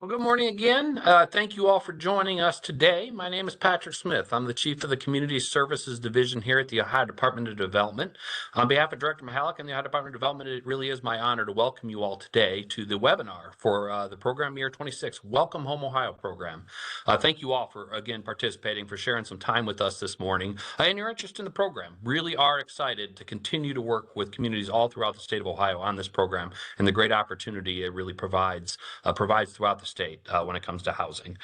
Well, good morning again. Thank you all for joining us today. My name is Patrick Smith. I'm the Chief of the Community Services Division here at the Ohio Department of Development. On behalf of Director Mahalik and the Ohio Department of Development, it really is my honor to welcome you all today to the webinar for the Program Year 26 Welcome Home Ohio program. Thank you all for, again, participating, for sharing some time with us this morning, and your interest in the program. Really are excited to continue to work with communities all throughout the state of Ohio on this program and the great opportunity it really provides throughout the state when it comes to housing.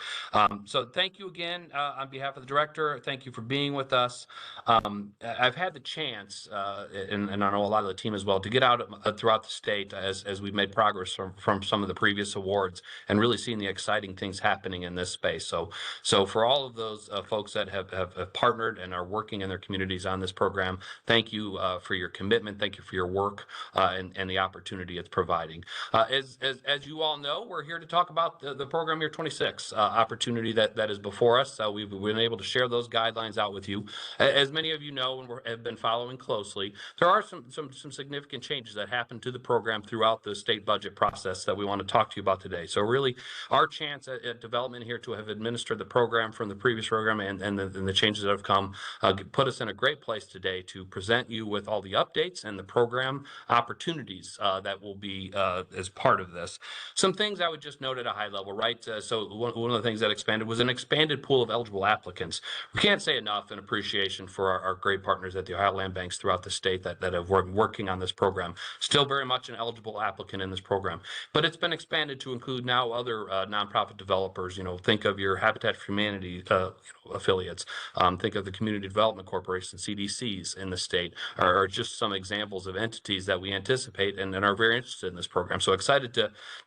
So thank you again on behalf of the director. Thank you for being with us. I've had the chance, and I know a lot of the team as well, to get out throughout the state as we've made progress from some of the previous awards and really seeing the exciting things happening in this space. So for all of those folks that have partnered and are working in their communities on this program, thank you for your commitment. Thank you for your work and the opportunity it's providing. As you all know, we're here to talk about the Program Year 26 opportunity that is before us. We've been able to share those guidelines out with you. As many of you know and have been following closely, there are some significant changes that happened to the program throughout the state budget process that we want to talk to you about today. So really, our chance at development here to have administered the program from the previous program and the changes that have come put us in a great place today to present you with all the updates and the program opportunities that will be as part of this. Some things I would just note at a high level, right? So one of the things that expanded was an expanded pool of eligible applicants. We can't say enough in appreciation for our great partners at the Ohio Land Banks throughout the state that have been working on this program. Still very much an eligible applicant in this program, but it's been expanded to include now other nonprofit developers. Think of your Habitat for Humanity affiliates. Think of the Community Development Corporation, CDCs in the state, are just some examples of entities that we anticipate and are very interested in this program. So excited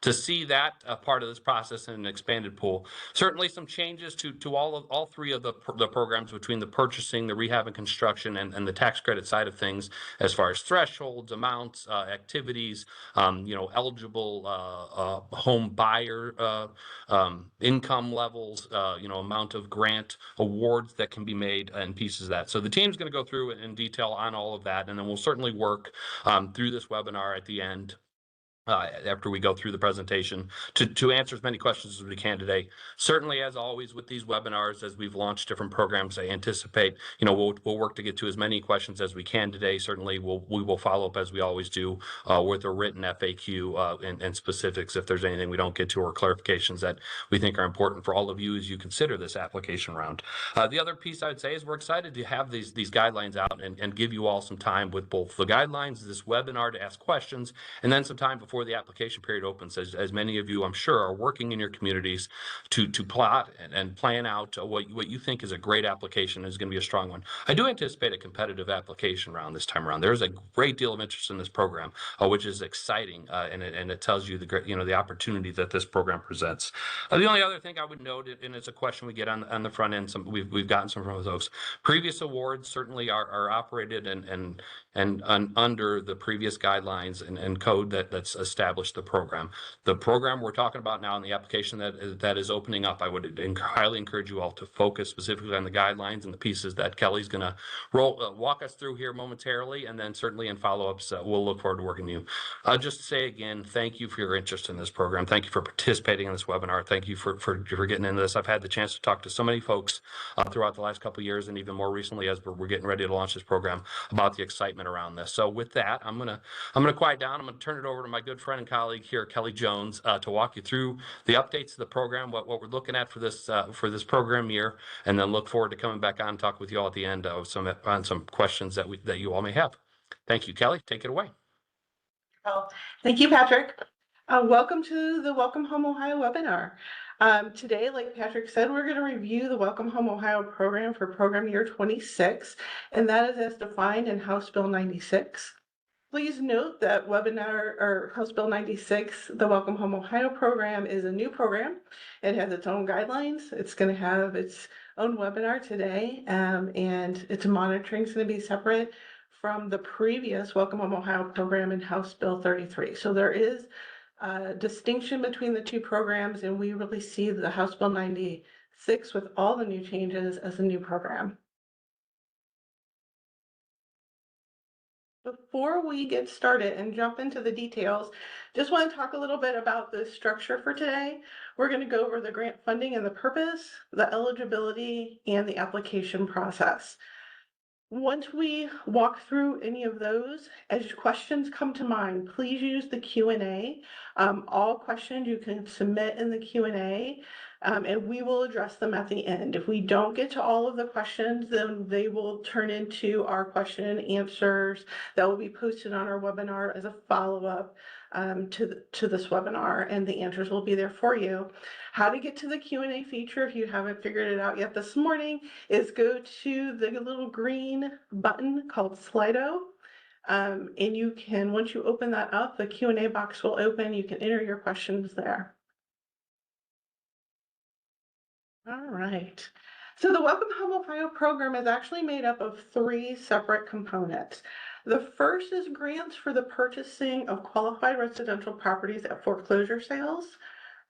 to see that part of this process in an expanded pool. Certainly some changes to all three of the programs between the purchasing, the rehab and construction, and the tax credit side of things, as far as thresholds, amounts, activities, eligible home buyer income levels, amount of grant awards that can be made and pieces of that. So the team's going to go through it in detail on all of that, and then we'll certainly work through this webinar at the end after we go through the presentation to answer as many questions as we can today. Certainly, as always with these webinars, as we've launched different programs, I anticipate, we'll work to get to as many questions as we can today. Certainly, we will follow up as we always do with a written FAQ and specifics if there's anything we don't get to or clarifications that we think are important for all of you as you consider this application round. The other piece I would say is we're excited to have these guidelines out and give you all some time with both the guidelines, this webinar to ask questions, and then some time before the application period opens, as many of you, I'm sure, are working in your communities to plot and plan out what you think is a great application is going to be a strong one. I do anticipate a competitive application round this time around. There's a great deal of interest in this program, which is exciting, and it tells you the opportunity that this program presents. The only other thing I would note, and it's a question we get on the front end, we've gotten some from those previous awards certainly are operated and under the previous guidelines and code that's established the program. The program we're talking about now in the application that is opening up, I would highly encourage you all to focus specifically on the guidelines and the pieces that Kelly's going to walk us through here momentarily, and then certainly in follow-ups, we'll look forward to working with you. Just to say again, thank you for your interest in this program. Thank you for participating in this webinar. Thank you for getting into this. I've had the chance to talk to so many folks throughout the last couple of years, and even more recently as we're getting ready to launch this program, about the excitement around this. So with that, I'm gonna quiet down. I'm gonna turn it over to my good friend and colleague here, Kelly Jones, to walk you through the updates to the program, what we're looking at for this program year, and then look forward to coming back on and talk with you all at the end of some questions that you all may have. Thank you, Kelly. Take it away. Well, thank you, Patrick. Welcome to the Welcome Home Ohio webinar. Today, like Patrick said, we're going to review the Welcome Home Ohio program for program year 26, and that is as defined in House Bill 96. Please note that webinar or House Bill 96, the Welcome Home Ohio program, is a new program. It has its own guidelines. It's going to have its own webinar today, and its monitoring is going to be separate from the previous Welcome Home Ohio program in House Bill 33. So there is a distinction between the two programs, and we really see the House Bill 96 with all the new changes as a new program. Before we get started and jump into the details, just want to talk a little bit about the structure for today. We're going to go over the grant funding and the purpose, the eligibility, and the application process. Once we walk through any of those, as questions come to mind, please use the Q&A. All questions you can submit in the Q&A, and we will address them at the end. If we don't get to all of the questions, then they will turn into our question and answers that will be posted on our webinar as a follow-up to this webinar, and the answers will be there for you. How to get to the Q&A feature, if you haven't figured it out yet this morning, is go to the little green button called Slido. And you can, once you open that up, the Q&A box will open. You can enter your questions there. All right. So the Welcome Home Ohio program is actually made up of 3 separate components. The first is grants for the purchasing of qualified residential properties at foreclosure sales.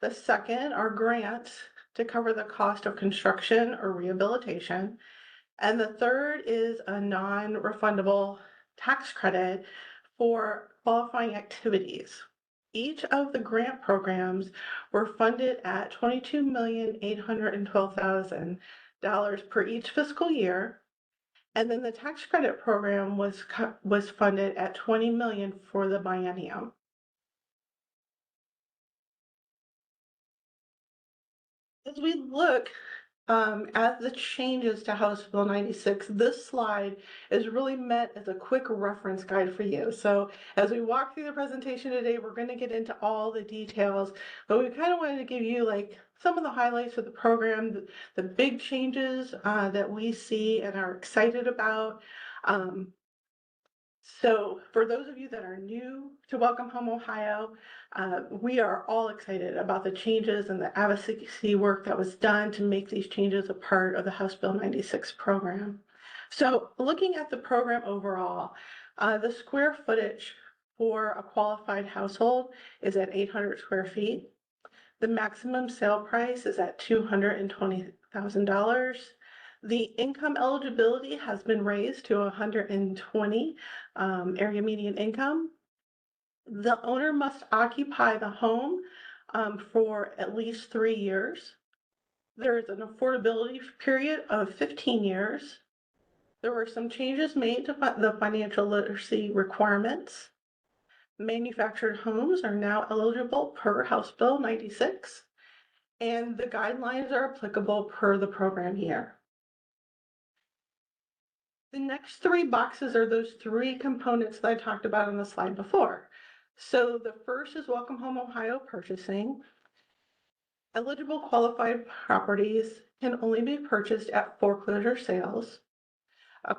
The second are grants to cover the cost of construction or rehabilitation. And the third is a non-refundable tax credit for qualifying activities. Each of the grant programs were funded at $22,812,000 per each fiscal year. And then the tax credit program was funded at $20 million for the biennium. As we look at the changes to House Bill 96, this slide is really meant as a quick reference guide for you. So as we walk through the presentation today, we're going to get into all the details, but we kind of wanted to give you like some of the highlights of the program, the big changes that we see and are excited about. So for those of you that are new to Welcome Home Ohio, we are all excited about the changes and the advocacy work that was done to make these changes a part of the House Bill 96 program. So looking at the program overall, the square footage for a qualified household is at 800 square feet. The maximum sale price is at $220,000. The income eligibility has been raised to 120 area median income. The owner must occupy the home for at least 3 years. There is an affordability period of 15 years. There were some changes made to the financial literacy requirements. Manufactured homes are now eligible per House Bill 96, and the guidelines are applicable per the program year. The next 3 boxes are those 3 components that I talked about on the slide before. So the first is Welcome Home Ohio purchasing. Eligible qualified properties can only be purchased at foreclosure sales.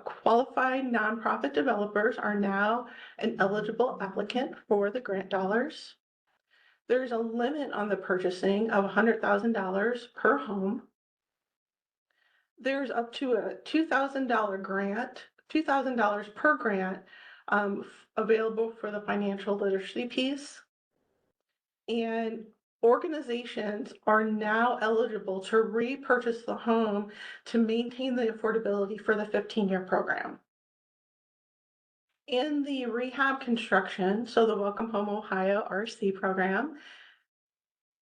Qualified nonprofit developers are now an eligible applicant for the grant dollars. There's a limit on the purchasing of $100,000 per home. There's up to a $2,000 grant, $2,000 per grant available for the financial literacy piece. And organizations are now eligible to repurchase the home to maintain the affordability for the 15-year program. In the rehab construction, so the Welcome Home Ohio RC program,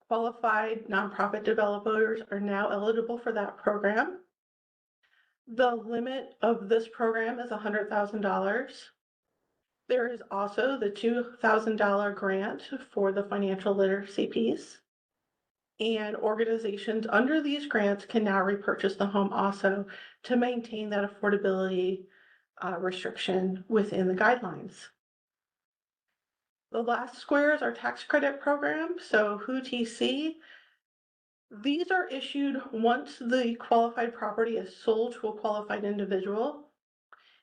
qualified nonprofit developers are now eligible for that program. The limit of this program is $100,000. There is also the $2,000 grant for the financial literacy piece. And organizations under these grants can now repurchase the home also to maintain that affordability restriction within the guidelines. The last square is our tax credit program, so WHOTC. These are issued once the qualified property is sold to a qualified individual.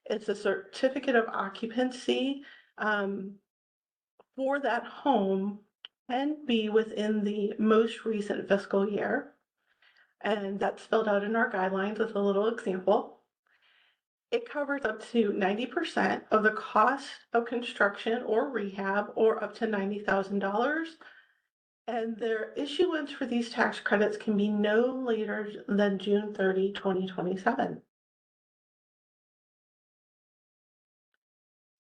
It's a certificate of occupancy for that home can be within the most recent fiscal year. And that's spelled out in our guidelines with a little example. It covers up to 90% of the cost of construction or rehab, or up to $90,000. And their issuance for these tax credits can be no later than June 30, 2027.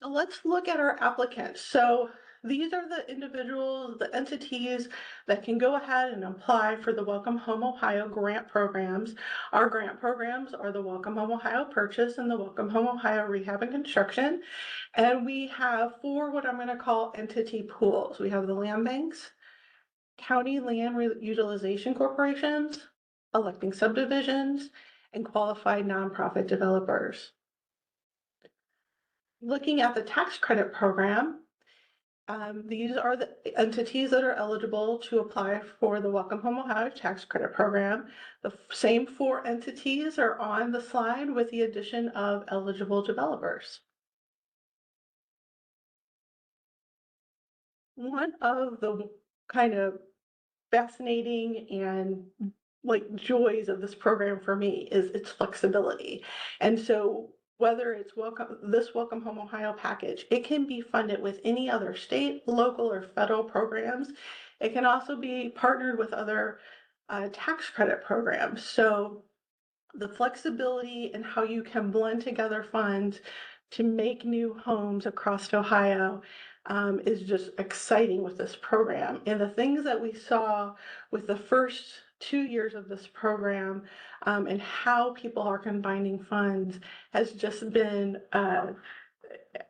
Let's look at our applicants. So these are the individuals, the entities that can go ahead and apply for the Welcome Home Ohio grant programs. Our grant programs are the Welcome Home Ohio Purchase and the Welcome Home Ohio Rehab and Construction. And we have four what I'm going to call entity pools. We have the land banks, county land utilization corporations, electing subdivisions, and qualified nonprofit developers. Looking at the tax credit program, these are the entities that are eligible to apply for the Welcome Home Ohio Tax Credit Program. The same four entities are on the slide with the addition of eligible developers. One of the kind of fascinating and like joys of this program for me is its flexibility. And so whether it's Welcome Home Ohio package, it can be funded with any other state, local, or federal programs. It can also be partnered with other tax credit programs. So the flexibility and how you can blend together funds to make new homes across Ohio is just exciting with this program. And the things that we saw with the first 2 years of this program and how people are combining funds has just been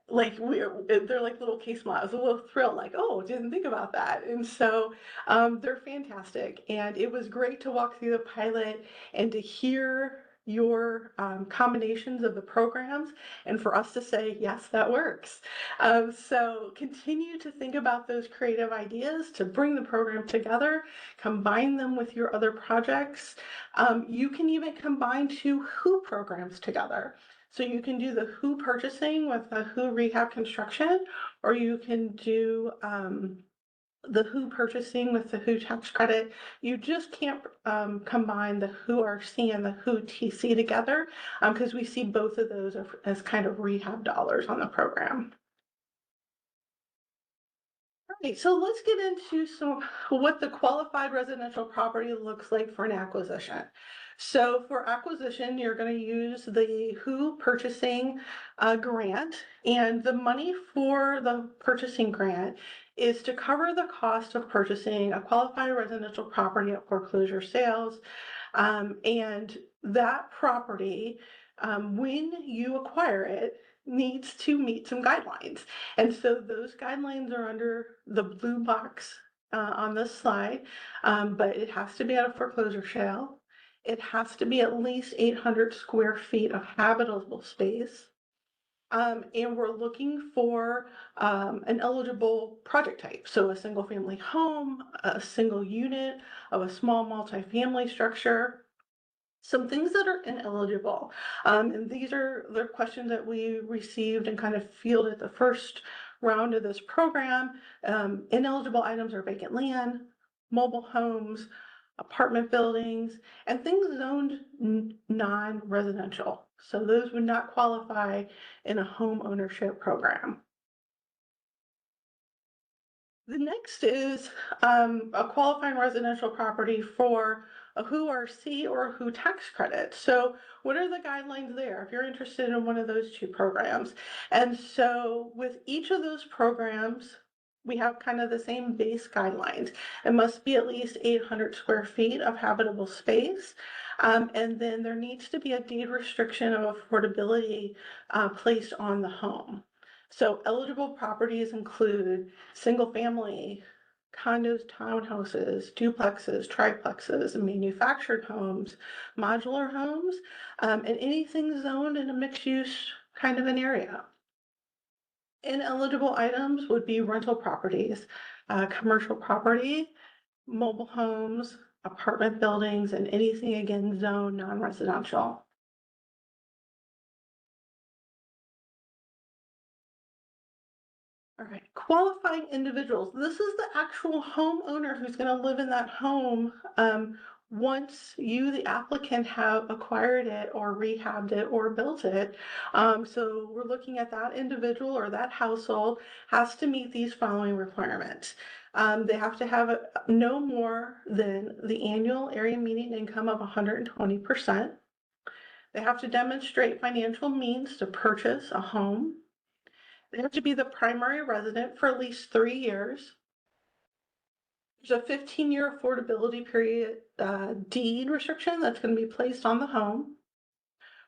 like they're like little case smiles, a little thrill, like, oh, didn't think about that. And so they're fantastic. And it was great to walk through the pilot and to hear your combinations of the programs and for us to say, yes, that works. So continue to think about those creative ideas to bring the program together, combine them with your other projects. You can even combine two WHO programs together. So you can do the WHO purchasing with the WHO rehab construction, or you can do the WHO purchasing with the WHO tax credit. You just can't combine the WHO RC and the WHO TC together because we see both of those as kind of rehab dollars on the program. Right, so let's get into what the qualified residential property looks like for an acquisition. So for acquisition, you're going to use the WHO purchasing grant, and the money for the purchasing grant is to cover the cost of purchasing a qualified residential property at foreclosure sales. And that property, when you acquire it, needs to meet some guidelines. And so those guidelines are under the blue box on this slide, but it has to be at a foreclosure sale. It has to be at least 800 square feet of habitable space. And we're looking for an eligible project type. So a single family home, a single unit of a small multifamily structure, some things that are ineligible. And these are the questions that we received and kind of fielded the first round of this program. Ineligible items are vacant land, mobile homes, apartment buildings, and things zoned non-residential. So those would not qualify in a home ownership program. The next is a qualifying residential property for a WHO RC or a WHO tax credit. So what are the guidelines there if you're interested in one of those two programs? And so with each of those programs, we have kind of the same base guidelines. It must be at least 800 square feet of habitable space. And then there needs to be a deed restriction of affordability placed on the home. So eligible properties include single family, condos, townhouses, duplexes, triplexes, and manufactured homes, modular homes, and anything zoned in a mixed use kind of an area. Ineligible items would be rental properties, commercial property, mobile homes, apartment buildings, and anything again zoned non-residential. All right, qualifying individuals. This is the actual homeowner who's going to live in that home once you, the applicant, have acquired it or rehabbed it or built it. So we're looking at that individual or that household has to meet these following requirements. They have to have no more than the annual area median income of 120%. They have to demonstrate financial means to purchase a home. They have to be the primary resident for at least 3 years. There's a 15-year affordability period deed restriction that's going to be placed on the home.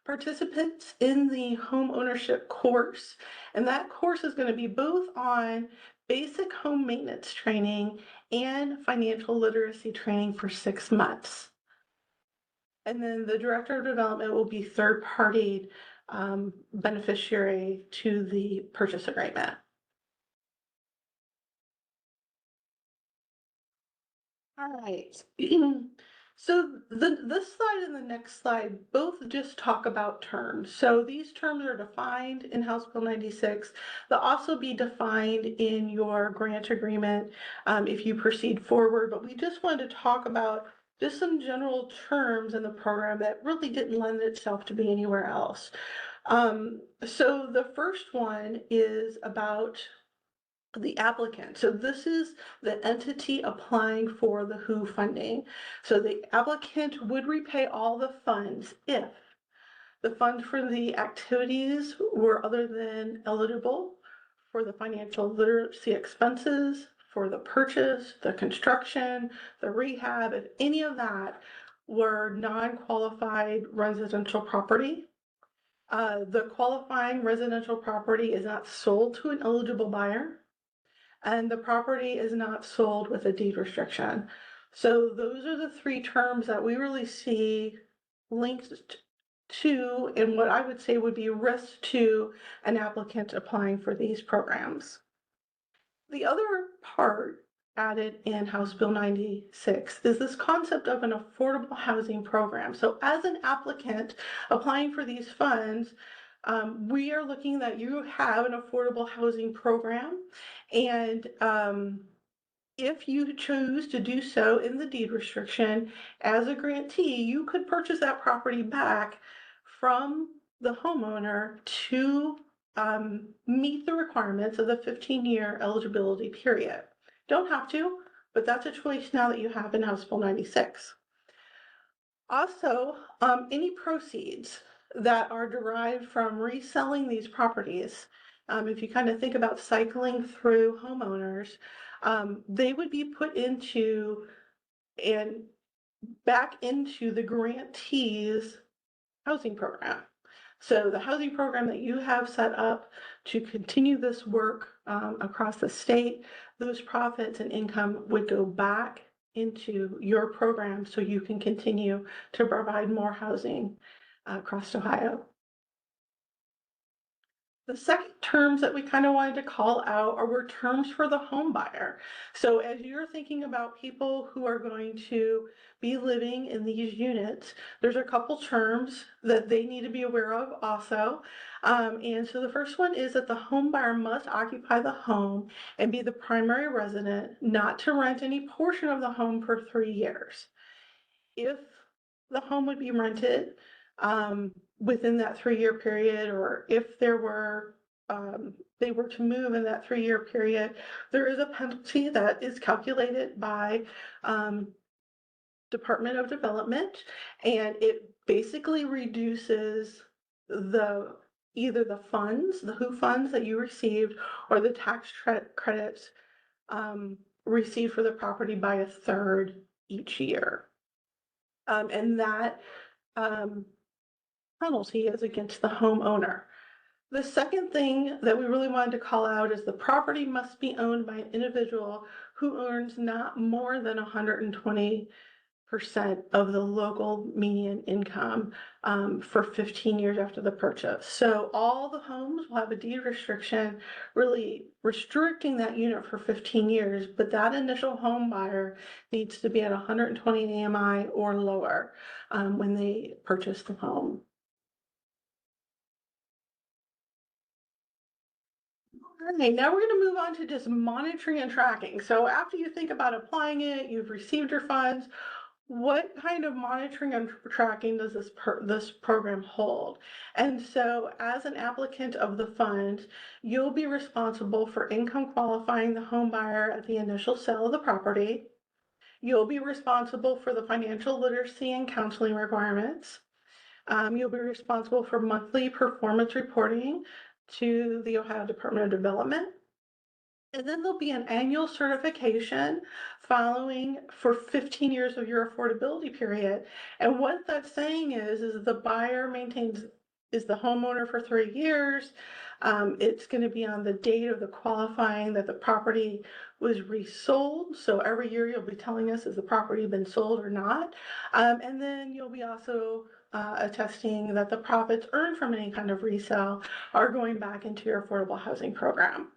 Participants in the home ownership course, and that course is going to be both on basic home maintenance training and financial literacy training for 6 months. And then the director of development will be third-party beneficiary to the purchase agreement. All right. So this slide and the next slide both just talk about terms. So these terms are defined in House Bill 96. They'll also be defined in your grant agreement if you proceed forward. But we just wanted to talk about just some general terms in the program that really didn't lend itself to be anywhere else. So the first one is about the applicant. So this is the entity applying for the WHO funding. So the applicant would repay all the funds if the funds for the activities were other than eligible for the financial literacy expenses, for the purchase, the construction, the rehab, if any of that were non-qualified residential property. The qualifying residential property is not sold to an eligible buyer, and the property is not sold with a deed restriction. So those are the 3 terms that we really see linked to, and what I would say would be risk to an applicant applying for these programs. The other part added in House Bill 96 is this concept of an affordable housing program. So as an applicant applying for these funds, we are looking that you have an affordable housing program, and if you choose to do so in the deed restriction as a grantee, you could purchase that property back from the homeowner to meet the requirements of the 15-year eligibility period. Don't have to, but that's a choice now that you have in House Bill 96. Also, any proceeds that are derived from reselling these properties, if you kind of think about cycling through homeowners, they would be put into and back into the grantee's housing program. So the housing program that you have set up to continue this work across the state, those profits and income would go back into your program so you can continue to provide more housing across Ohio. The second terms that we kind of wanted to call out were terms for the home buyer. So as you're thinking about people who are going to be living in these units, there's a couple terms that they need to be aware of also. And so the first one is that the home buyer must occupy the home and be the primary resident, not to rent any portion of the home for 3 years. If the home would be rented, within that 3-year period, or if there were they were to move in that 3-year period, there is a penalty that is calculated by Department of Development, and it basically reduces either the funds, the WHO funds that you received, or the tax credits received for the property by 1/3 each year. And that penalty is against the homeowner. The second thing that we really wanted to call out is the property must be owned by an individual who earns not more than 120% of the local median income for 15 years after the purchase. So all the homes will have a deed restriction, really restricting that unit for 15 years, but that initial home buyer needs to be at 120 AMI or lower when they purchase the home. All right, now we're going to move on to just monitoring and tracking. So after you think about applying it, you've received your funds, what kind of monitoring and tracking does this program hold? And so as an applicant of the fund, you'll be responsible for income qualifying the home buyer at the initial sale of the property. You'll be responsible for the financial literacy and counseling requirements. You'll be responsible for monthly performance reporting to the Ohio Department of Development. And then there'll be an annual certification following for 15 years of your affordability period. And what that's saying is the buyer is the homeowner for 3 years. It's going to be on the date of the qualifying that the property was resold. So every year you'll be telling us, has the property been sold or not? And then you'll be also attesting that the profits earned from any kind of resale are going back into your affordable housing program.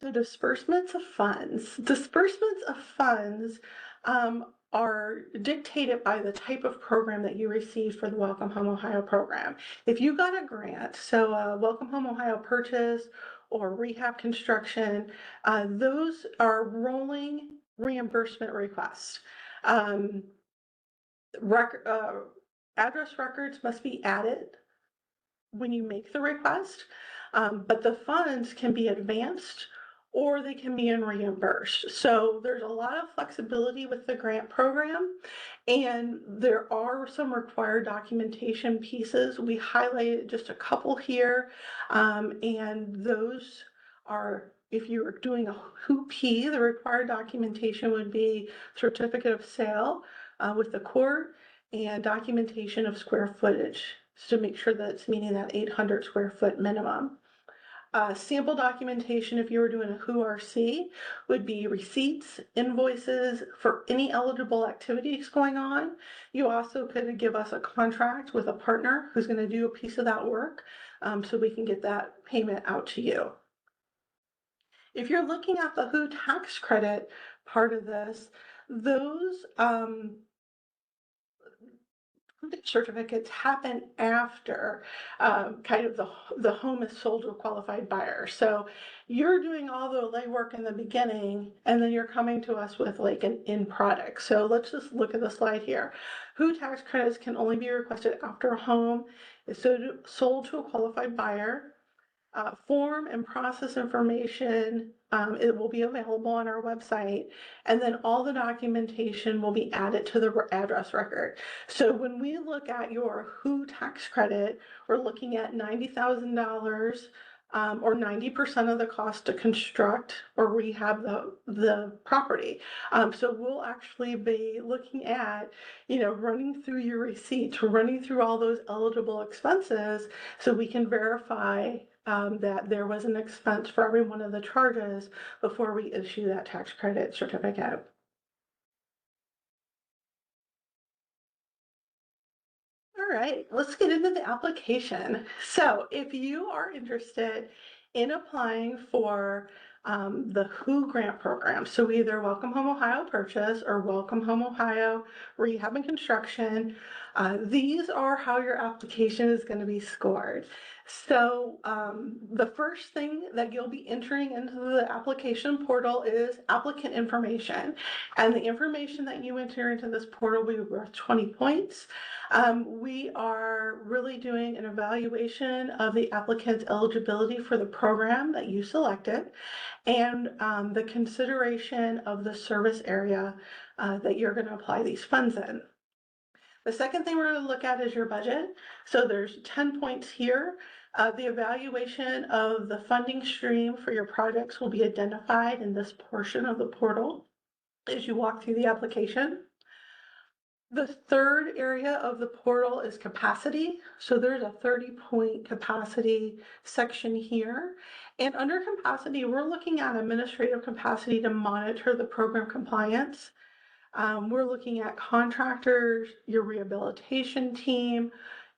So disbursements of funds. Disbursements of funds are dictated by the type of program that you received for the Welcome Home Ohio program. If you got a grant, so Welcome Home Ohio purchase or rehab construction, those are rolling reimbursement requests. Address records must be added when you make the request, but the funds can be advanced or they can be reimbursed. So there's a lot of flexibility with the grant program, and there are some required documentation pieces. We highlighted just a couple here, and those are, if you are doing a HOOP, the required documentation would be certificate of sale with the court and documentation of square footage to make sure that it's meeting that 800 square foot minimum. Sample documentation, if you were doing a WHORC, would be receipts, invoices for any eligible activities going on. You also could give us a contract with a partner who's going to do a piece of that work, so we can get that payment out to you. If you're looking at the WHO tax credit part of this, those certificates happen after kind of the home is sold to a qualified buyer. So you're doing all the legwork in the beginning, and then you're coming to us with like an end product. So let's just look at the slide here. WHO tax credits can only be requested after a home is sold to a qualified buyer. Form and process information, it will be available on our website, and then all the documentation will be added to the address record. So when we look at your WHO tax credit, we're looking at $90,000 or 90% of the cost to construct or rehab the property. So we'll actually be looking at, running through your receipts, running through all those eligible expenses so we can verify that there was an expense for every one of the charges before we issue that tax credit certificate. All right, let's get into the application. So if you are interested in applying for the WHO grant program, so either Welcome Home Ohio Purchase or Welcome Home Ohio Rehab and Construction, these are how your application is going to be scored. So the first thing that you'll be entering into the application portal is applicant information. And the information that you enter into this portal will be worth 20 points. We are really doing an evaluation of the applicant's eligibility for the program that you selected and the consideration of the service area that you're going to apply these funds in. The second thing we're going to look at is your budget. So there's 10 points here. The evaluation of the funding stream for your projects will be identified in this portion of the portal as you walk through the application. The third area of the portal is capacity. So there's a 30-point capacity section here. And under capacity, we're looking at administrative capacity to monitor the program compliance. We're looking at contractors, your rehabilitation team,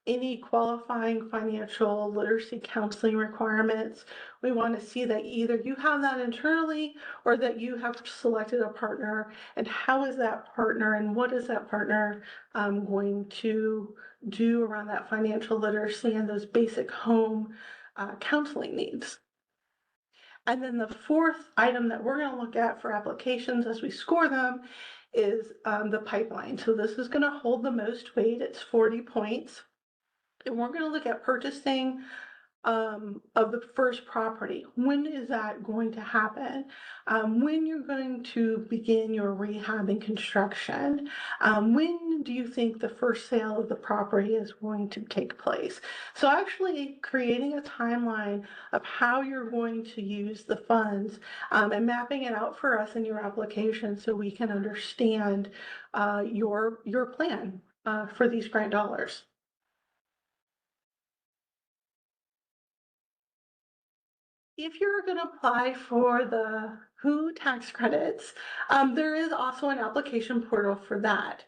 any qualifying financial literacy counseling requirements. We want to see that either you have that internally or that you have selected a partner, and how is that partner and what is that partner going to do around that financial literacy and those basic home counseling needs. And then the fourth item that we're going to look at for applications as we score them is the pipeline. So this is going to hold the most weight. It's 40 points. And we're going to look at purchasing of the first property. When is that going to happen? When you're going to begin your rehab and construction? When do you think the first sale of the property is going to take place? So actually creating a timeline of how you're going to use the funds and mapping it out for us in your application so we can understand your plan for these grant dollars. If you're going to apply for the WHO tax credits, there is also an application portal for that.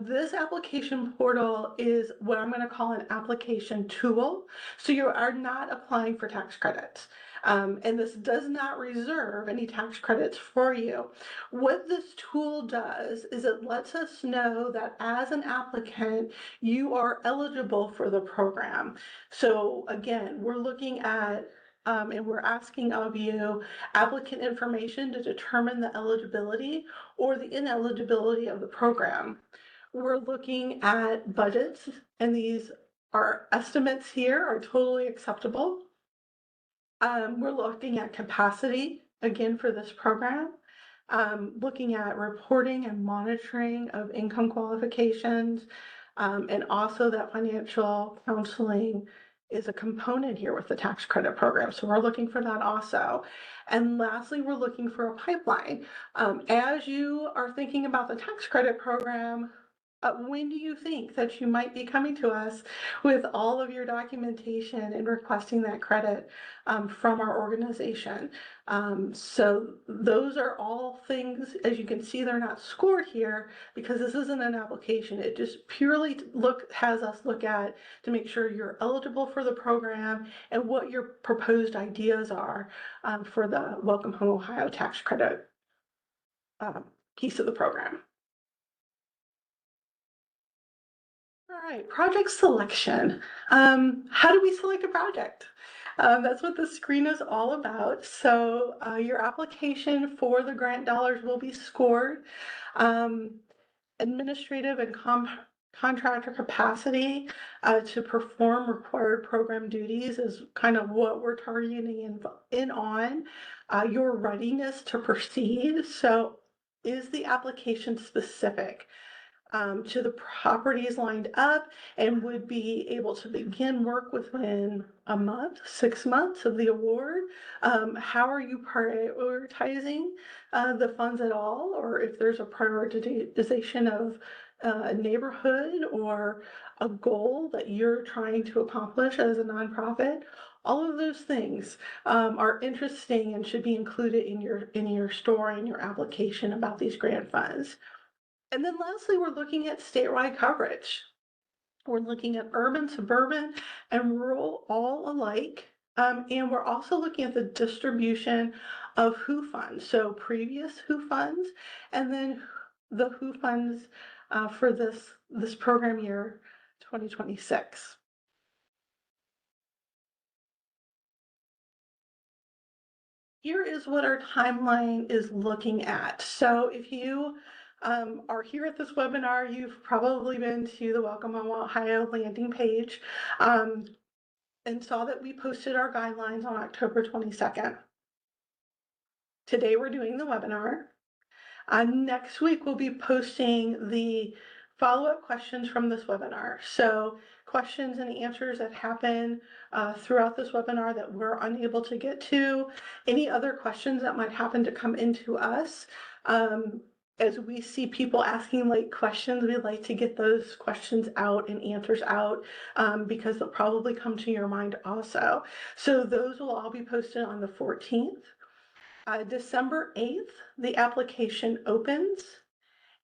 This application portal is what I'm going to call an application tool. So you are not applying for tax credits. And this does not reserve any tax credits for you. What this tool does is it lets us know that as an applicant, you are eligible for the program. So again, we're looking at and we're asking of you applicant information to determine the eligibility or the ineligibility of the program. We're looking at budgets, and these are estimates here are totally acceptable. We're looking at capacity, again, for this program. Looking at reporting and monitoring of income qualifications, and also that financial counseling is a component here with the tax credit program. So we're looking for that also. And lastly, we're looking for a pipeline. As you are thinking about the tax credit program, when do you think that you might be coming to us with all of your documentation and requesting that credit from our organization? So those are all things, as you can see, they're not scored here because this isn't an application. It just purely has us look at to make sure you're eligible for the program and what your proposed ideas are for the Welcome Home Ohio tax credit piece of the program. All right, project selection. How do we select a project? That's what the screen is all about. So your application for the grant dollars will be scored. Administrative and contractor capacity to perform required program duties is kind of what we're targeting in on. Your readiness to proceed. So is the application specific to the properties lined up and would be able to begin work within a month, 6 months of the award? How are you prioritizing the funds at all? Or if there's a prioritization of a neighborhood or a goal that you're trying to accomplish as a nonprofit? All of those things are interesting and should be included in your story and your application about these grant funds. And then lastly, we're looking at statewide coverage. We're looking at urban, suburban, and rural all alike. And we're also looking at the distribution of WHO funds. So previous WHO funds, and then the WHO funds for this program year, 2026. Here is what our timeline is looking at. So if you are here at this webinar, you've probably been to the Welcome Home Ohio landing page and saw that we posted our guidelines on October 22nd. Today we're doing the webinar. Next week we'll be posting the follow-up questions from this webinar. So questions and answers that happen throughout this webinar that we're unable to get to, any other questions that might happen to come into us. As we see people asking late questions, we'd like to get those questions out and answers out because they'll probably come to your mind also. So those will all be posted on the 14th. December 8th, the application opens,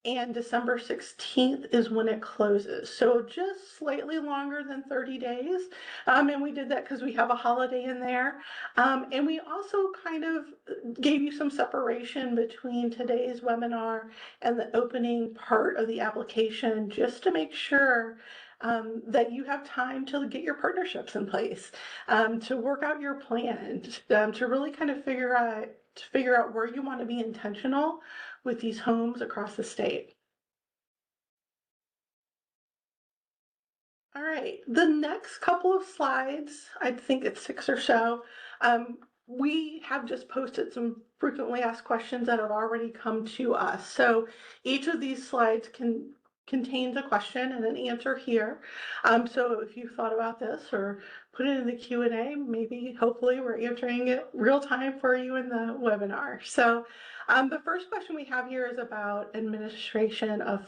and December 16th is when it closes. So just slightly longer than 30 days. And we did that because we have a holiday in there. And we also kind of gave you some separation between today's webinar and the opening part of the application just to make sure that you have time to get your partnerships in place, to work out your plan, to really kind of figure out where you want to be intentional with these homes across the state. All right, the next couple of slides, I think it's 6 or so, we have just posted some frequently asked questions that have already come to us. So each of these slides contains a question and an answer here. So if you thought about this or put it in the Q&A, maybe hopefully we're answering it real time for you in the webinar. So the first question we have here is about administration of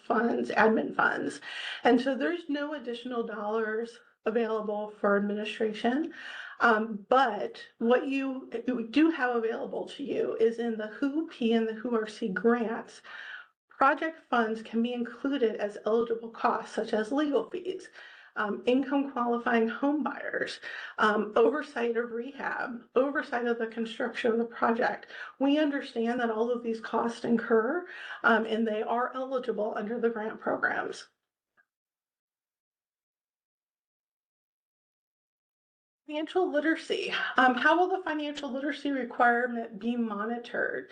funds, admin funds. And so there's no additional dollars available for administration. But what you do have available to you is in the WHOOP and the WHORC grants, project funds can be included as eligible costs, such as legal fees, income qualifying home buyers, oversight of rehab, oversight of the construction of the project. We understand that all of these costs incur, and they are eligible under the grant programs. Financial literacy. How will the financial literacy requirement be monitored?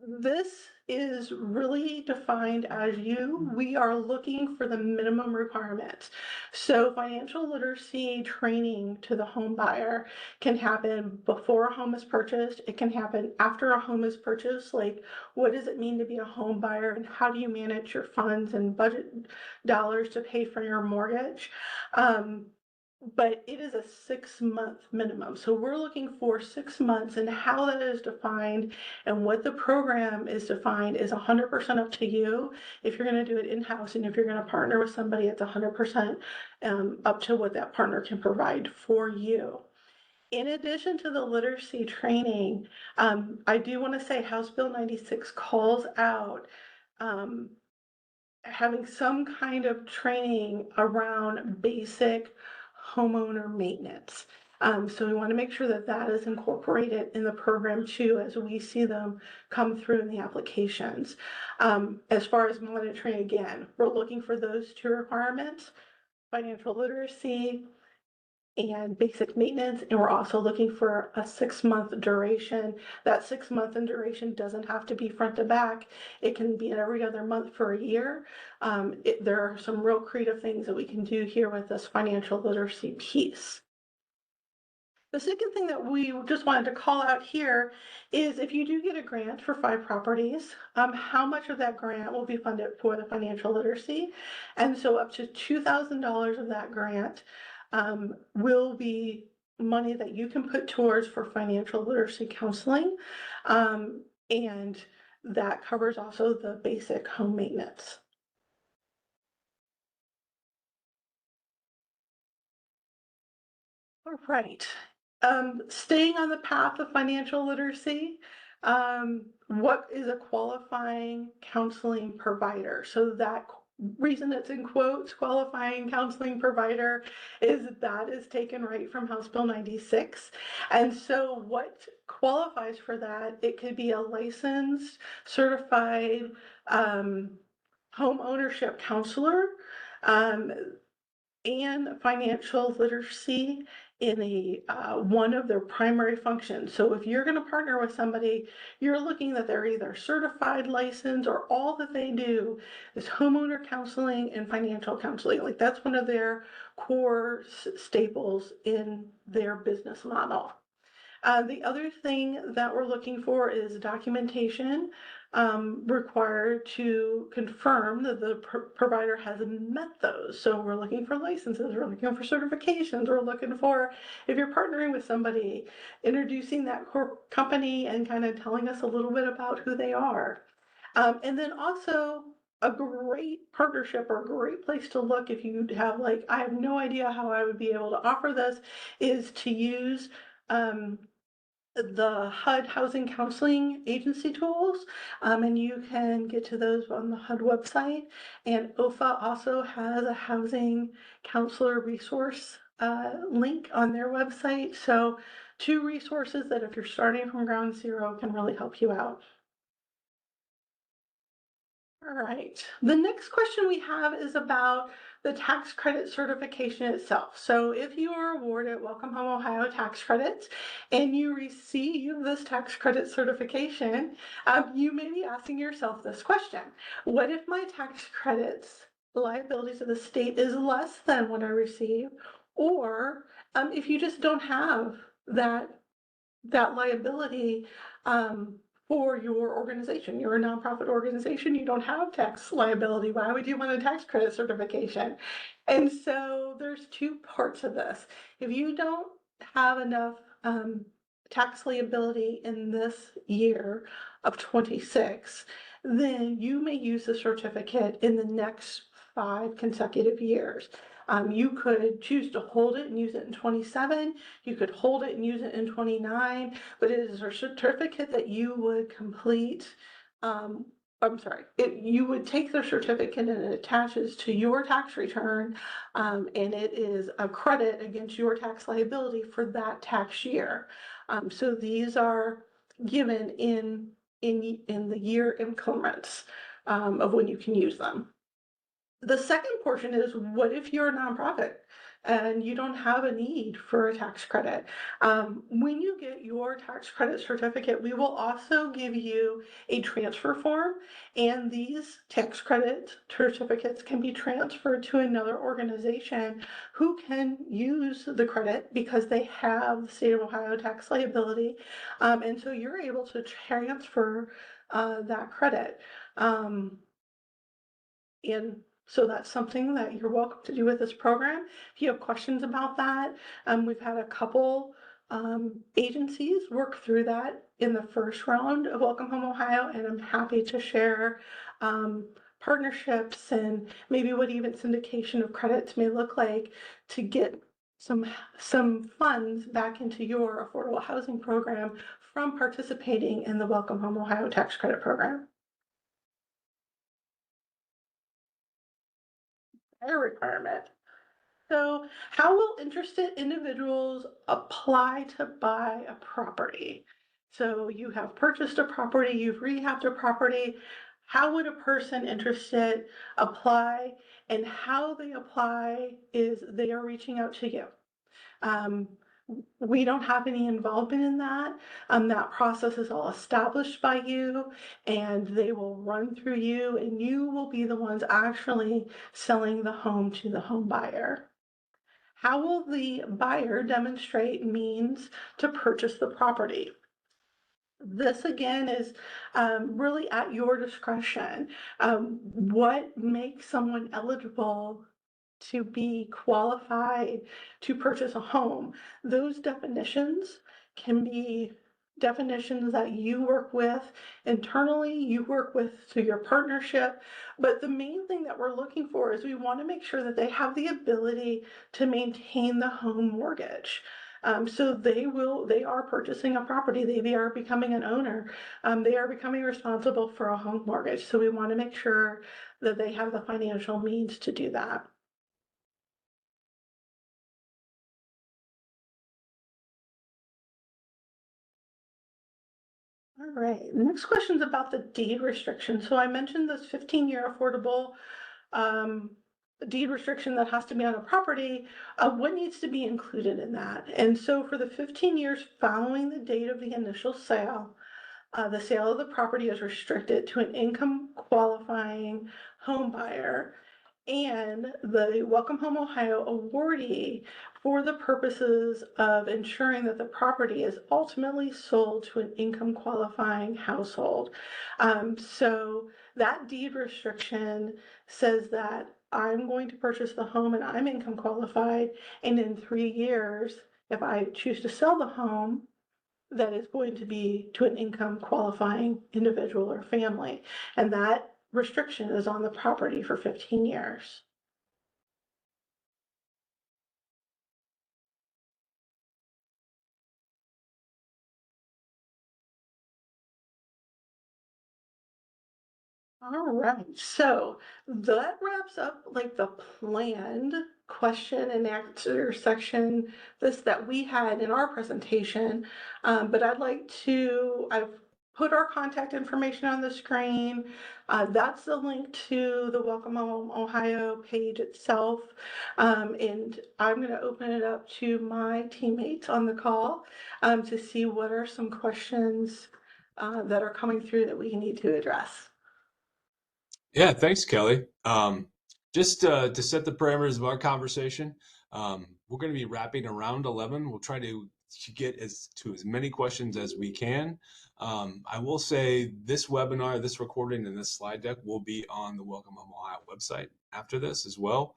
This is really defined as we are looking for the minimum requirements. So financial literacy training to the home buyer can happen before a home is purchased. It can happen after a home is purchased. Like, what does it mean to be a home buyer and how do you manage your funds and budget dollars to pay for your mortgage? But it is a 6-month minimum. So we're looking for 6 months, and how that is defined and what the program is defined is 100% up to you. If you're going to do it in-house and if you're going to partner with somebody, it's 100% up to what that partner can provide for you. In addition to the literacy training, I do want to say House Bill 96 calls out having some kind of training around basic homeowner maintenance. So we want to make sure that that is incorporated in the program too, as we see them come through in the applications. As far as monitoring, again, we're looking for those 2 requirements: financial literacy and basic maintenance, and we're also looking for a 6-month duration. That 6-month in duration doesn't have to be front to back. It can be every other month for a year. There are some real creative things that we can do here with this financial literacy piece. The second thing that we just wanted to call out here is if you do get a grant for 5 properties, how much of that grant will be funded for the financial literacy? And so up to $2,000 of that grant will be money that you can put towards for financial literacy counseling. And that covers also the basic home maintenance. All right. Staying on the path of financial literacy, what is a qualifying counseling provider? So that reason it's in quotes, qualifying counseling provider, is taken right from House Bill 96. And so what qualifies for that? It could be a licensed, certified home ownership counselor, and financial literacy in one of their primary functions. So if you're going to partner with somebody, you're looking that they're either certified, licensed, or all that they do is homeowner counseling and financial counseling. Like, that's one of their core staples in their business model. The other thing that we're looking for is documentation required to confirm that the provider has met those. So we're looking for licenses, we're looking for certifications, we're looking for, if you're partnering with somebody, introducing that company and kind of telling us a little bit about who they are. And then also a great partnership or a great place to look if you have, like, I have no idea how I would be able to offer this, is to use the HUD Housing Counseling Agency tools, and you can get to those on the HUD website. And OFA also has a housing counselor resource link on their website. So 2 resources that, if you're starting from ground zero, can really help you out. All right, the next question we have is about the tax credit certification itself. So if you are awarded Welcome Home Ohio tax credits and you receive this tax credit certification, you may be asking yourself this question: what if my tax credits liabilities of the state is less than what I receive, or if you just don't have that liability for your organization. You're a nonprofit organization, you don't have tax liability. Why would you want a tax credit certification? And so there's two parts of this. If you don't have enough tax liability in this year of 26, then you may use the certificate in the next 5 consecutive years. You could choose to hold it and use it in 27. You could hold it and use it in 29, but it is a certificate that you would complete. I'm sorry, you would take the certificate and it attaches to your tax return, and it is a credit against your tax liability for that tax year. So these are given in the year increments of when you can use them. The second portion is, what if you're a nonprofit and you don't have a need for a tax credit? When you get your tax credit certificate, we will also give you a transfer form, and these tax credit certificates can be transferred to another organization who can use the credit because they have the state of Ohio tax liability. And so you're able to transfer that credit. And so that's something that you're welcome to do with this program. If you have questions about that, we've had a couple agencies work through that in the first round of Welcome Home Ohio, and I'm happy to share partnerships and maybe what even syndication of credits may look like to get some funds back into your affordable housing program from participating in the Welcome Home Ohio tax credit program. A requirement. So how will interested individuals apply to buy a property? So you have purchased a property, you've rehabbed a property. How would a person interested apply? And how they apply is they are reaching out to you. We don't have any involvement in that. That process is all established by you, and they will run through you, and you will be the ones actually selling the home to the home buyer. How will the buyer demonstrate means to purchase the property? This again is really at your discretion. What makes someone eligible to be qualified to purchase a home? Those definitions can be definitions that you work with internally, you work with through your partnership. But the main thing that we're looking for is we want to make sure that they have the ability to maintain the home mortgage. So they are purchasing a property, they are becoming an owner, they are becoming responsible for a home mortgage. So we want to make sure that they have the financial means to do that. All right, next question is about the deed restriction. So I mentioned this 15-year affordable deed restriction that has to be on a property. What needs to be included in that? And so for the 15 years following the date of the initial sale, the sale of the property is restricted to an income qualifying home buyer and the Welcome Home Ohio awardee for the purposes of ensuring that the property is ultimately sold to an income qualifying household. So that deed restriction says that I'm going to purchase the home and I'm income qualified, and in 3 years, if I choose to sell the home, that is going to be to an income qualifying individual or family. And that restriction is on the property for 15 years. All right, so that wraps up like the planned question and answer section that we had in our presentation. But I've put our contact information on the screen. That's the link to the Welcome Home Ohio page itself. And I'm going to open it up to my teammates on the call to see what are some questions that are coming through that we need to address. Yeah, thanks, Kelly. Just to set the parameters of our conversation, we're going to be wrapping around 11. We'll try to get as many questions as we can. I will say this webinar, this recording, and this slide deck will be on the Welcome Home Ohio website after this as well.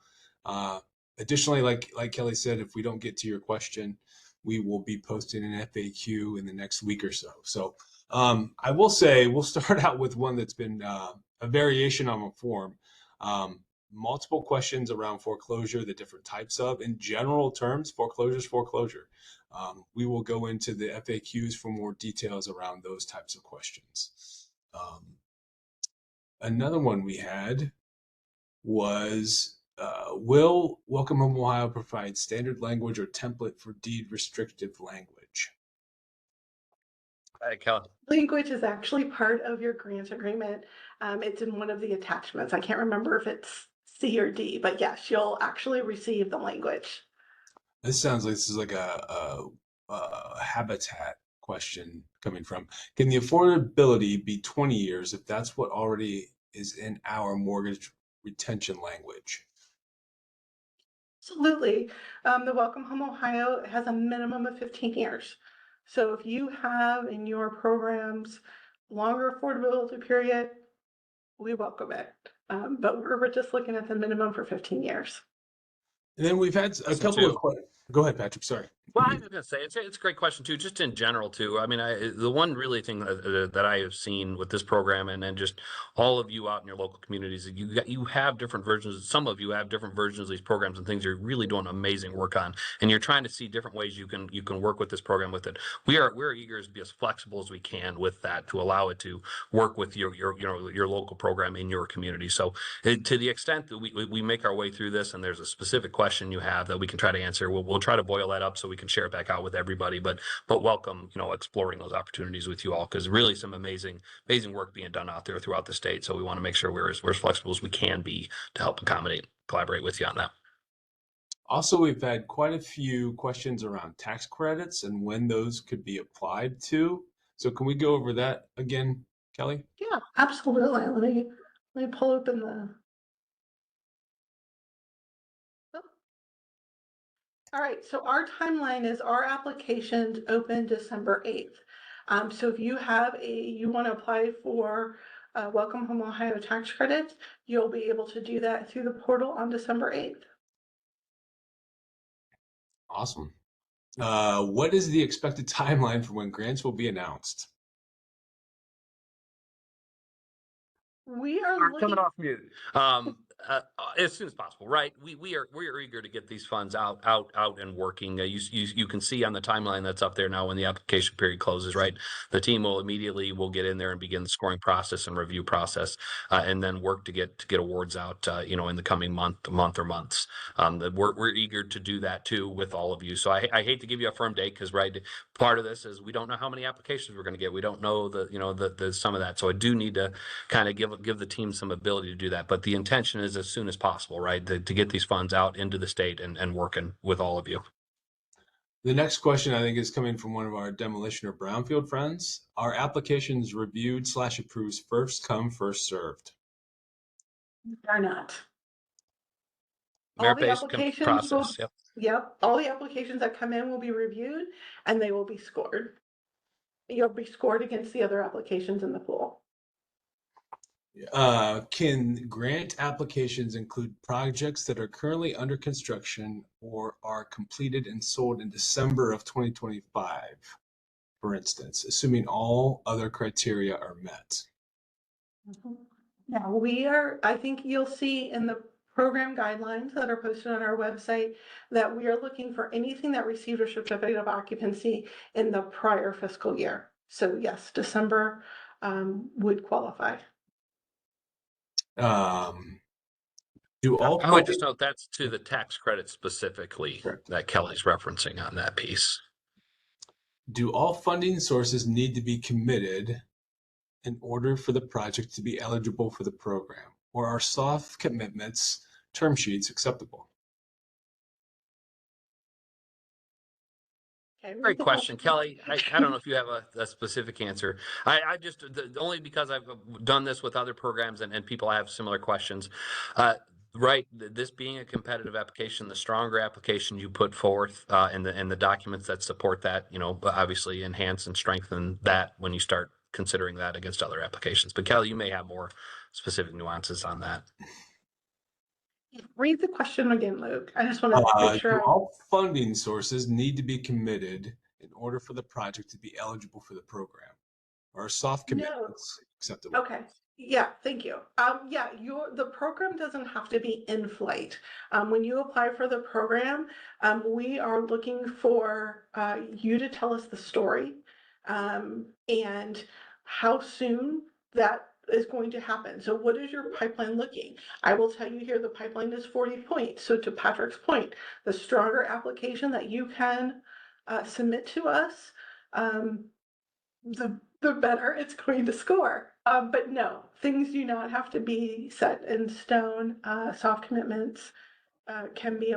Additionally, like Kelly said, if we don't get to your question, we will be posting an FAQ in the next week or so. So I will say we'll start out with one that's been a variation on a form. Multiple questions around foreclosure, the different types of, in general terms, foreclosure. We will go into the FAQs for more details around those types of questions. Another one we had was, will Welcome Home Ohio provide standard language or template for deed restrictive language? Kelly. Language is actually part of your grant agreement. It's in one of the attachments. I can't remember if it's C or D, but yes, you'll actually receive the language. This sounds like this is like a habitat question coming from. Can the affordability be 20 years if that's what already is in our mortgage retention language? Absolutely. The Welcome Home Ohio has a minimum of 15 years. So if you have in your programs longer affordability period, we welcome it. But we're just looking at the minimum for 15 years. And then we've had a couple of questions. Go ahead, Patrick. Sorry. Well, I was going to say it's a great question too, just in general too. I mean, the one really thing that I have seen with this program, and then just all of you out in your local communities, you have different versions. Some of you have different versions of these programs and things you're really doing amazing work on, and you're trying to see different ways you can work with this program with it. We're eager to be as flexible as we can with that to allow it to work with your local program in your community. So to the extent that we make our way through this, and there's a specific question you have that we can try to answer, we'll try to boil that up so we can share it back out with everybody, but welcome, exploring those opportunities with you all, because really some amazing work being done out there throughout the state. So we want to make sure we're as flexible as we can be to help collaborate with you on that. Also, we've had quite a few questions around tax credits and when those could be applied to. So can we go over that again, Kelly? Yeah, absolutely. Let me pull open the. All right, so our timeline is our applications open December 8th. So if you want to apply for Welcome Home Ohio tax credits, you'll be able to do that through the portal on December 8th. Awesome. What is the expected timeline for when grants will be announced? We are coming off mute. As soon as possible, right? We're eager to get these funds out and working. You can see on the timeline that's up there now when the application period closes, right? The team will get in there and begin the scoring process and review process, and then work to get awards out, in the coming month or months. We're eager to do that too with all of you. So I hate to give you a firm date because part of this is we don't know how many applications we're going to get. We don't know the some of that. So I do need to kind of give the team some ability to do that. But the intention is as soon as possible, right? To get these funds out into the state and working with all of you. The next question I think is coming from one of our demolition or brownfield friends. Are applications reviewed / approves first come, first served? They're not. Merit-based process. Yep. All the applications that come in will be reviewed and they will be scored. You'll be scored against the other applications in the pool. Can grant applications include projects that are currently under construction or are completed and sold in December of 2025, for instance, assuming all other criteria are met? Yeah, I think you'll see in the program guidelines that are posted on our website that we are looking for anything that received a certificate of occupancy in the prior fiscal year. So yes, December would qualify. I would just note that's to the tax credit specifically that Kelly's referencing on that piece. Do all funding sources need to be committed in order for the project to be eligible for the program, or are soft commitments, term sheets, acceptable? Great question, Kelly. I don't know if you have a specific answer. I just only because I've done this with other programs and people have similar questions. Right, this being a competitive application, the stronger application you put forth, and the documents that support that, but obviously enhance and strengthen that when you start considering that against other applications. But Kelly, you may have more specific nuances on that. Read the question again, Luke. I just want to make Do sure. all funding sources need to be committed in order for the project to be eligible for the program? Or are soft No. commitments acceptable? Okay. Yeah, thank you. Yeah, the program doesn't have to be in flight. When you apply for the program, we are looking for you to tell us the story and how soon that is going to happen. So what is your pipeline looking? I will tell you here the pipeline is 40 points. So to Patrick's point, the stronger application that you can submit to us, the better it's going to score. But no, things do not have to be set in stone. Soft commitments can be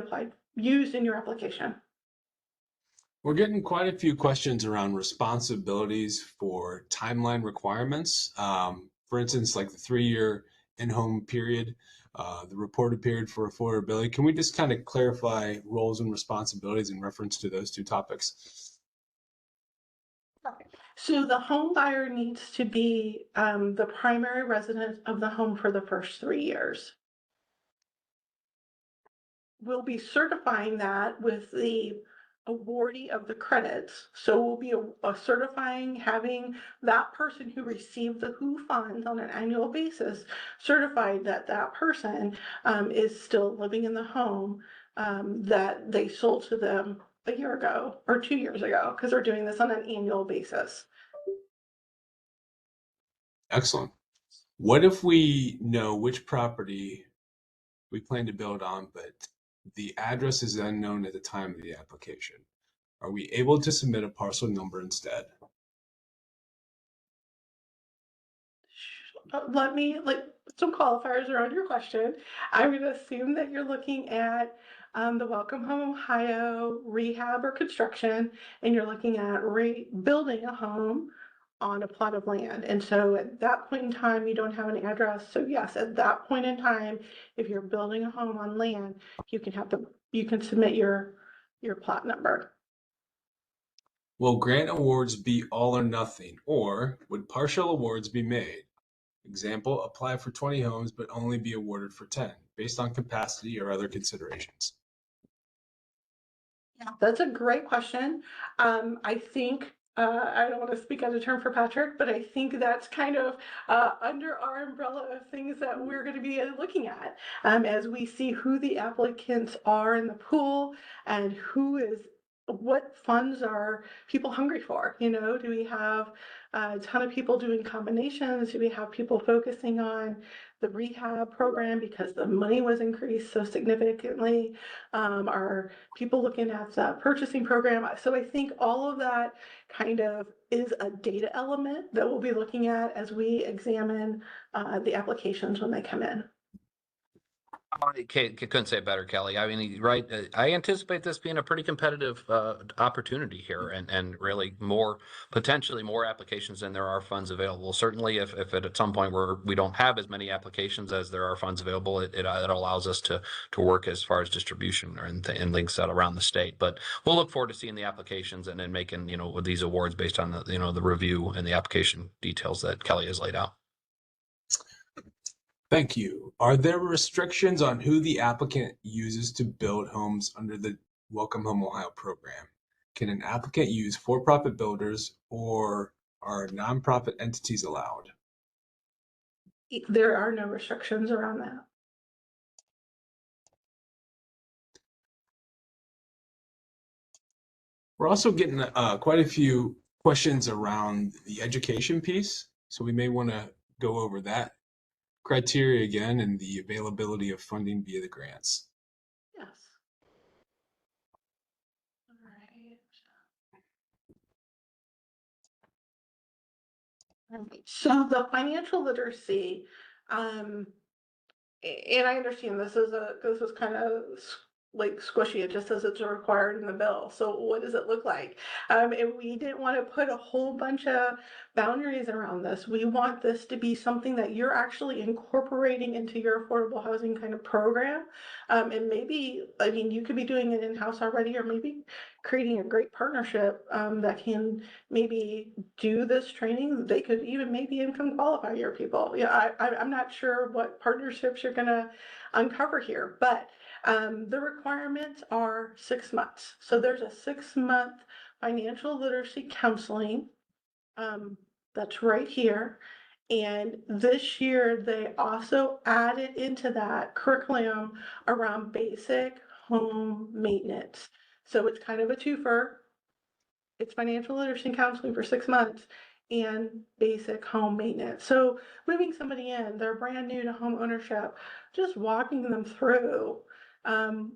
used in your application. We're getting quite a few questions around responsibilities for timeline requirements. For instance, like the 3-year in-home period, the reported period for affordability. Can we just kind of clarify roles and responsibilities in reference to those two topics? So the home buyer needs to be the primary resident of the home for the first 3 years. We'll be certifying that with the awardee of the credits. So we'll be certifying having that person who received the WHO funds on an annual basis certified that that person is still living in the home that they sold to them a year ago or 2 years ago, because they're doing this on an annual basis. Excellent. What if we know which property we plan to build on, but the address is unknown at the time of the application? Are we able to submit a parcel number instead? Let me, like, some qualifiers around your question. I'm going to assume that you're looking at the Welcome Home Ohio rehab or construction, and you're looking at building a home on a plot of land. And so at that point in time, you don't have an address. So yes, at that point in time, if you're building a home on land, you can submit your plot number. Will grant awards be all or nothing, or would partial awards be made? Example, apply for 20 homes but only be awarded for 10, based on capacity or other considerations. Yeah, that's a great question. I think I don't want to speak out of turn for Patrick, but I think that's kind of under our umbrella of things that we're going to be looking at as we see who the applicants are in the pool and what funds are people hungry for. Do we have a ton of people doing combinations? Do we have people focusing on the rehab program because the money was increased so significantly? Are people looking at the purchasing program? So I think all of that kind of is a data element that we'll be looking at as we examine the applications when they come in. I couldn't say it better, Kelly. I mean, right. I anticipate this being a pretty competitive opportunity here, and really potentially more applications than there are funds available. Certainly, if at some point where we don't have as many applications as there are funds available, it allows us to work as far as distribution and links out around the state. But we'll look forward to seeing the applications and then making with these awards based on the review and the application details that Kelly has laid out. Thank you. Are there restrictions on who the applicant uses to build homes under the Welcome Home Ohio program? Can an applicant use for-profit builders, or are nonprofit entities allowed? There are no restrictions around that. We're also getting quite a few questions around the education piece, so we may want to go over that criteria again and the availability of funding via the grants. Yes. All right. So the financial literacy, and I understand this is kind of like squishy. It just says it's required in the bill. So what does it look like? And we didn't want to put a whole bunch of boundaries around this. We want this to be something that you're actually incorporating into your affordable housing kind of program. And maybe, I mean, you could be doing it in-house already, or maybe creating a great partnership that can maybe do this training. They could even maybe income qualify your people. Yeah, I'm not sure what partnerships you're gonna uncover here, but the requirements are 6 months. So there's a 6-month financial literacy counseling that's right here. And this year, they also added into that curriculum around basic home maintenance. So it's kind of a twofer. It's financial literacy counseling for 6 months and basic home maintenance. So moving somebody in, they're brand new to home ownership, just walking them through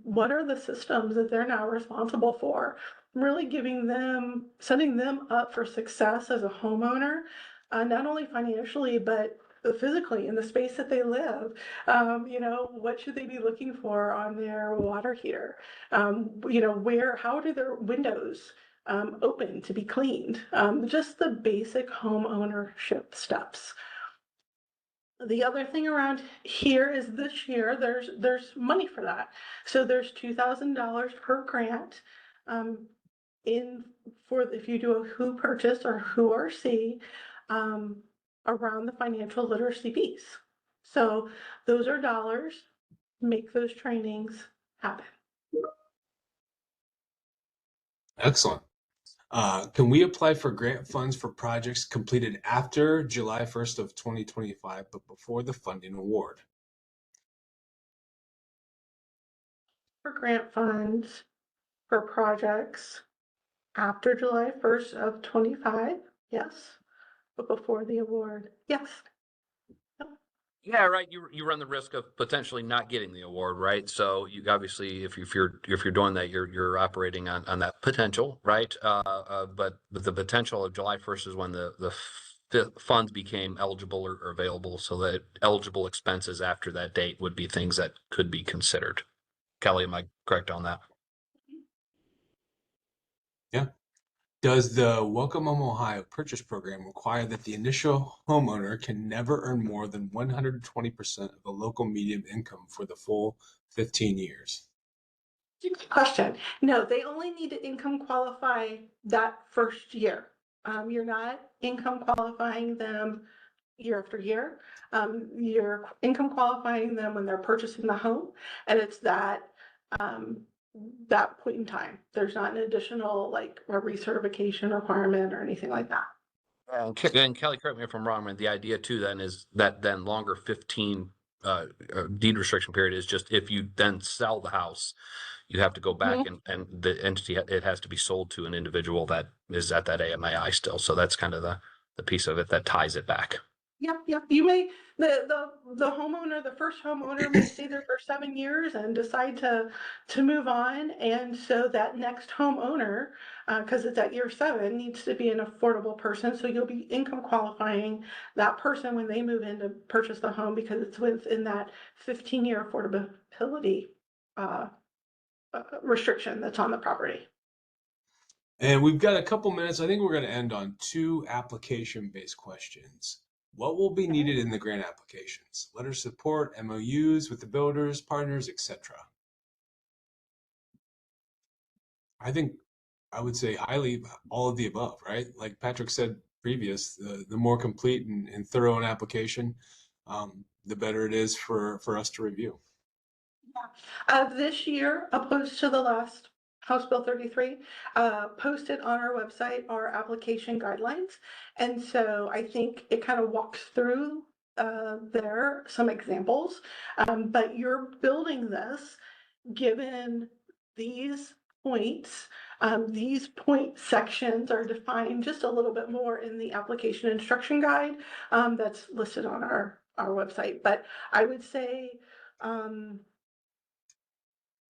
what are the systems that they're now responsible for, really giving them, setting them up for success as a homeowner, not only financially, but physically in the space that they live. What should they be looking for on their water heater? How do their windows open to be cleaned? Just the basic home ownership steps. The other thing around here is this year there's money for that. So there's $2,000 per grant if you do a who purchase or who RC around the financial literacy piece. So those are dollars, make those trainings happen. Excellent. Can we apply for grant funds for projects completed after July 1st of 2025, but before the funding award? For grant funds for projects after July 1st of 25, yes, but before the award, yes. Yeah, right. You run the risk of potentially not getting the award, right? So you obviously, if you're doing that, you're operating on that potential, right? But the potential of July 1st is when the funds became eligible or available, so that eligible expenses after that date would be things that could be considered. Kelly, am I correct on that? Yeah. Does the Welcome Home Ohio purchase program require that the initial homeowner can never earn more than 120% of the local median income for the full 15 years? Good question. No, they only need to income qualify that first year. You're not income qualifying them year after year. You're income qualifying them when they're purchasing the home, and it's that point in time. There's not an additional like a recertification requirement or anything like that. And Kelly, correct me if I'm wrong, but the idea too then is that then longer 15 deed restriction period is just if you then sell the house, you have to go back and the entity, it has to be sold to an individual that is at that AMAI still. So that's kind of the piece of it that ties it back. Yep. You may, the homeowner, the first homeowner may stay there for 7 years and decide to move on. And so that next homeowner, because it's at year 7, needs to be an affordable person. So you'll be income qualifying that person when they move in to purchase the home, because it's within that 15-year affordability restriction that's on the property. And we've got a couple minutes. I think we're going to end on 2 application-based questions. What will be needed in the grant applications? Letter support, MOUs with the builders, partners, etc. I think I would say highly all of the above, right? Like Patrick said previous, the more complete and thorough an application, the better it is for us to review. This year, opposed to the last House Bill 33, posted on our website our application guidelines. And so I think it kind of walks through there some examples, but you're building this given these points. These point sections are defined just a little bit more in the application instruction guide that's listed on our website. But I would say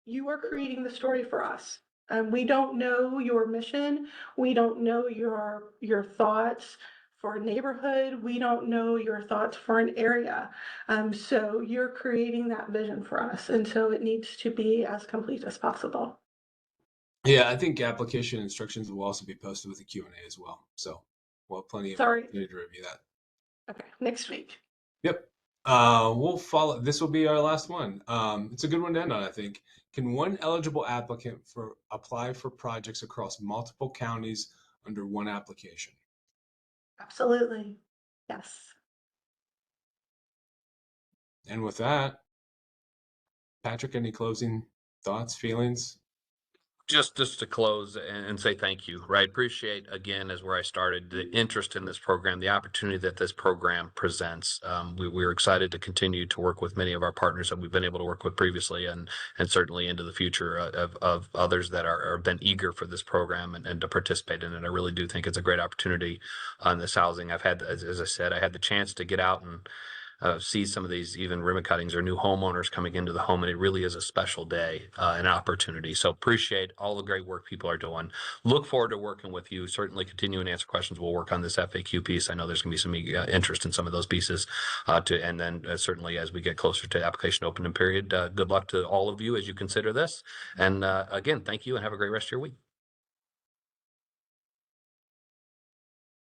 you are creating the story for us. We don't know your mission. We don't know your thoughts for a neighborhood. We don't know your thoughts for an area. So you're creating that vision for us. And so it needs to be as complete as possible. Yeah, I think application instructions will also be posted with a Q&A as well. So we'll have plenty of Sorry. opportunity to review that. Okay, next week. Yep. We'll follow. This will be our last one. It's a good one to end on, I think. Can one eligible applicant apply for projects across multiple counties under one application? Absolutely. Yes. And with that, Patrick, any closing thoughts, feelings? Just to close and say thank you, right? Appreciate, again, as where I started, the interest in this program, the opportunity that this program presents. We're excited to continue to work with many of our partners that we've been able to work with previously, and certainly into the future of others that are been eager for this program and to participate in it. I really do think it's a great opportunity on this housing. I've had, as I said, I had the chance to get out and see some of these even ribbon cuttings or new homeowners coming into the home, and it really is a special day, an opportunity. So appreciate all the great work people are doing. Look forward to working with you. Certainly continue and answer questions. We'll work on this FAQ piece. I know there's going to be some interest in some of those pieces. And then certainly as we get closer to application opening period, good luck to all of you as you consider this. And again, thank you and have a great rest of your week.